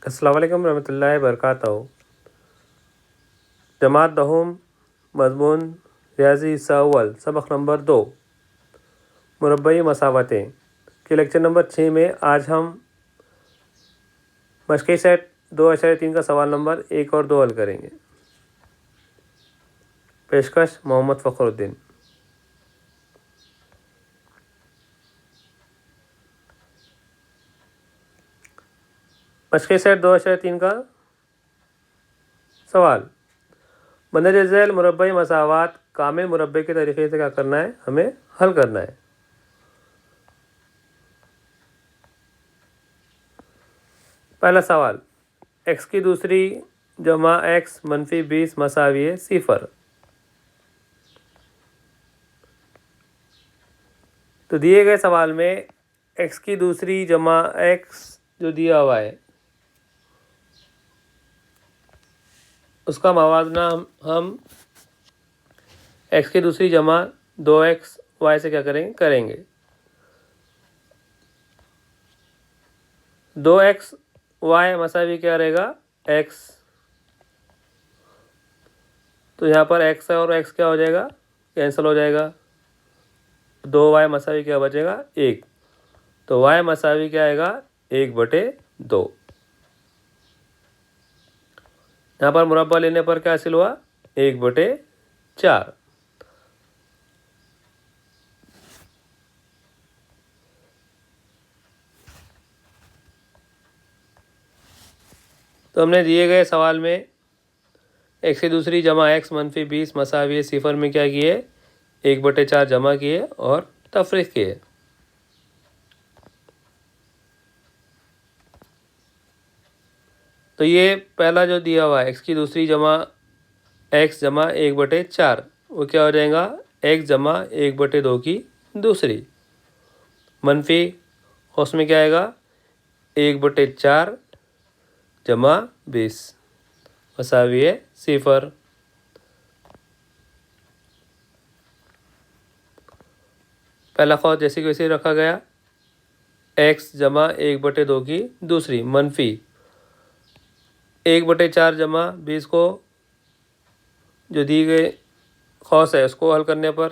अस्सलाम वालेकुम रहमतुल्लाहि वबरकातुहू। जमात दहम मज़मून रियाज़ी हिस्सा अव्वल सबक नंबर 2 मुरब्बई मसावतें के लेक्चर नंबर 6 में आज हम मशक़ी सेट 2.3 का सवाल नंबर 1 और 2 हल करेंगे। पेशकश मोहम्मद फ़खरुद्दीन। मशक़ी सेट 2.3 का सवाल, मंदरज झैल मुरब्बई मसावात कामिल मुरब्बे के तरीक़े से क्या करना है, हमें हल करना है। पहला सवाल, x की दूसरी जमा x मनफी 20 मसावी सिफ़र। तो दिए गए सवाल में x की दूसरी जमा x जो दिया हुआ है उसका मवाजना हम x की दूसरी जमा 2x y से क्या करेंगे 2x y मसावी क्या रहेगा x। तो यहाँ पर x और x क्या हो जाएगा, कैंसिल हो जाएगा। 2y मसावी क्या बचेगा 1। तो y मसावी क्या आएगा 1/2। यहाँ पर मुरब्बा लेने पर क्या हासिल हुआ 1/4। तो हमने दिए गए सवाल में x की दूसरी जमा x मनफी 20 मसावी सिफ़र में क्या किए 1/4 जमा किए और तफरीक किए। तो ये पहला जो दिया हुआ है x की दूसरी जमा x जमा 1/4 वो क्या हो जाएगा x जमा 1/2 की दूसरी मनफी उसमें क्या आएगा 1/4 जमा 20 मसावी है सिफ़र। पहला खौफ जैसे कि वैसे रखा गया x जमा 1/2 की दूसरी मनफी 1/4 जमा 20 को जो दी गई खौस है उसको हल करने पर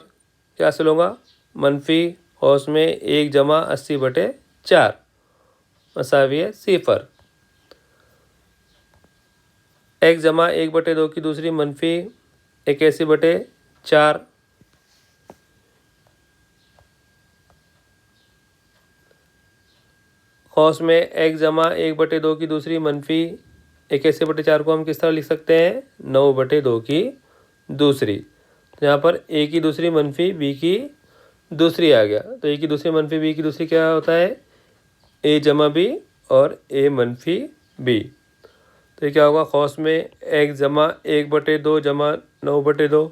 क्या हासिल होगा मनफी खौस में 1 जमा 80/4 मसावी है सिफ़र। x जमा 1/2 की दूसरी मनफी 81/4 खौस में x जमा 1/2 की दूसरी मनफी 81/4 को हम किस तरह लिख सकते हैं 9/2 की दूसरी। तो यहाँ पर a की दूसरी मनफी b की दूसरी आ गया। तो a की दूसरी मनफी b की दूसरी क्या होता है a जमा b और a मनफी b। तो ये क्या होगा खौस में x जमा 1/2 जमा 9/2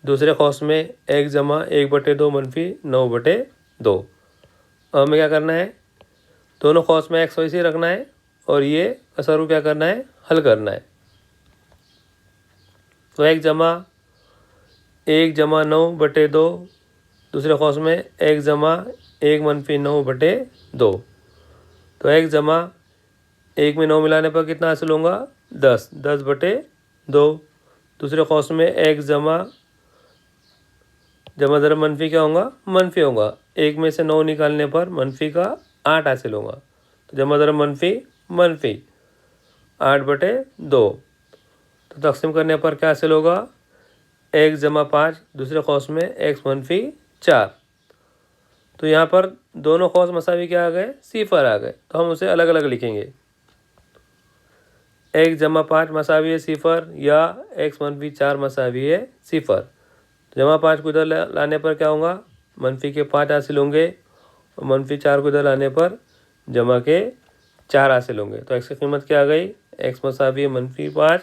दूसरे खौस में x जमा 1/2 मनफी 9/2। अब हमें क्या करना है दोनों खौस में x वैसे ही रखना है और ये असर क्या करना है हल करना है। तो x जमा 1 जमा 9/2 दूसरे खौस में x जमा 1 मनफी 9/2। तो x जमा 1 में 9 मिलाने पर कितना हासिल होगा 10/2। दूसरे खौस में x जमा दर मनफी क्या होगा मनफी होगा। 1 में से 9 निकालने पर मनफी का 8 हासिल होगा। तो जमा दर मनफी 8/2। तो तकसीम करने पर क्या हासिल होगा x जमा 5 दूसरे खौस में x मनफी 4। तो यहाँ पर दोनों खौस मसावी क्या आ गए सिफ़र आ गए। तो हम उसे अलग अलग लिखेंगे x जमा 5 मसावी है सिफ़र या x मनफी 4 मसावी है सिफ़र। जमा 5 को इधर लाने पर क्या होगा मनफी के 5 हासिल होंगे और मनफी 4 को इधर लाने पर जमा के 4 हासिल होंगे। तो x की कीमत क्या आ गई x मसावी है मनफी 5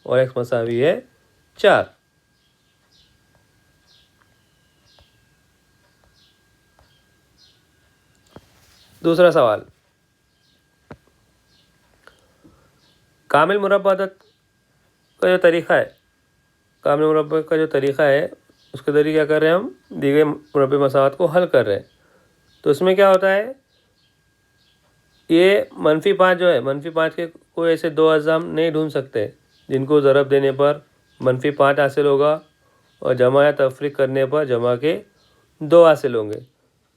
और x मसावी है 4। दूसरा सवाल, कामिल मुरब्बात का जो तरीक़ा है कामिल मुरब्बे का जो तरीक़ा है उसके ज़रिए क्या कर रहे हैं हम दी गए मुरब्बे मसावत को हल कर रहे हैं। तो इसमें क्या होता है ये -5 जो है, -5 के कोई ऐसे दो अज़ा हम नहीं ढूंढ सकते जिनको ज़रब देने पर -5 हासिल होगा और जमा या तफरीक करने पर जमा के 2 हासिल होंगे।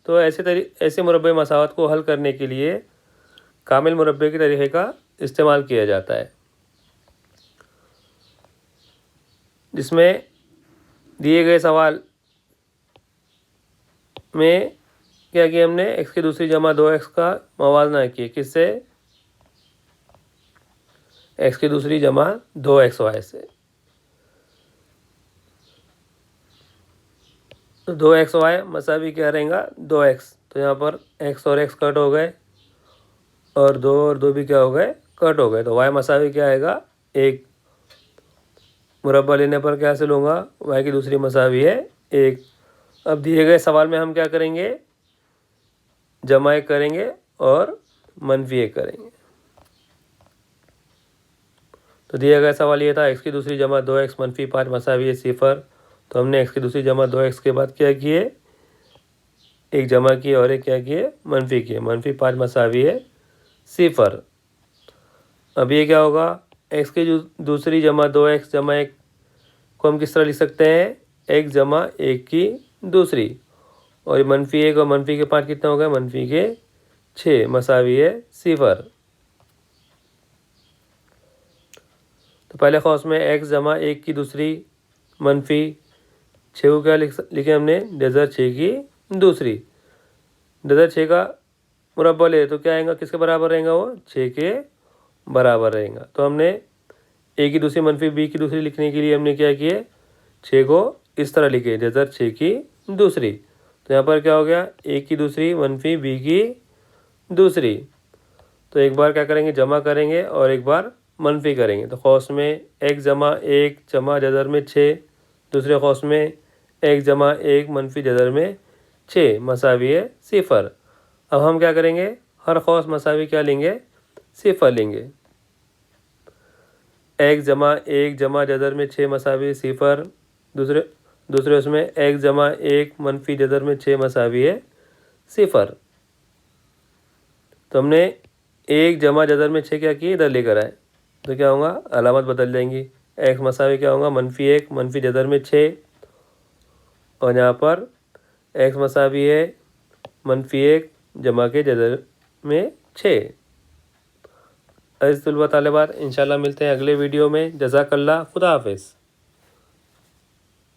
तो ऐसे मुरब्बे मसावत को हल करने के लिए कामिल मुरब्बे के तरीक़े का इस्तेमाल किया जाता है, जिसमें दिए गए सवाल में क्या किया हमने, x की दूसरी जमा 2x का मवाजना किए, किससे, x की दूसरी जमा 2xy से। तो 2xy मसावी क्या रहेगा, 2x। तो यहाँ पर x और x कट हो गए और 2 और 2 भी क्या हो गए, कट हो गए। तो y मसावी क्या आएगा, 1। मुरब्बा लेने पर क्या हासिल होगा, y की दूसरी मसावी है 1। अब दिए गए सवाल में हम क्या करेंगे, जमा 1 करेंगे और -1 करेंगे। तो दिया गया सवाल ये था, x की दूसरी जमा 2x -5 मसावी है 0। तो हमने x की दूसरी जमा 2x के बाद क्या किए, एक जमा किए और एक क्या किए, मनफी किए। -5 मसावी है 0। अब ये क्या होगा, x की दूसरी जमा 2x जमा 1 को हम किस तरह लिख सकते हैं, x जमा 1 की दूसरी, और -1 और -5 कितना हो गया, -6 मसावी है 0। तो पहले खौस में x जमा 1 की दूसरी -6 को क्या लिखे हमने, जज़र 6 की दूसरी। जज़र 6 का मुरब्बा ले तो क्या आएगा, किसके बराबर रहेगा, वो 6 के बराबर रहेगा। तो हमने a की दूसरी -b की दूसरी लिखने के लिए हमने क्या किए, 6 को इस तरह लिखे, जज़र 6 की दूसरी। तो यहाँ पर क्या हो गया, a की दूसरी -b की दूसरी। तो एक बार क्या करेंगे, जमा करेंगे और एक बार मनफी करेंगे। तो खौस में x जमा 1 जमा जज़र में 6, दूसरे खौस में x जमा 1 मनफी जज़र में 6 मसावी है 0। अब हम क्या करेंगे, हर खौस मसावी क्या लेंगे, 0 लेंगे। x जमा 1 जमा जज़र में 6 मसावी 0, दूसरे उसमें x जमा 1 मनफी जज़र में 6 मसावी है 0। तो हमने 1 जमा जज़र में 6 क्या किए, इधर लेकर आए, तो क्या होगा, अलामत बदल जाएंगी। x मसावी क्या होगा, -1 मनफी जज़र में 6, और यहाँ पर x मसावी है -1 जमा के जज़र में 6। अज़ीज़ तलबा तालिबात, इंशाल्लाह मिलते हैं अगले वीडियो में। जज़ाकल्लाह, खुदा हाफिज़।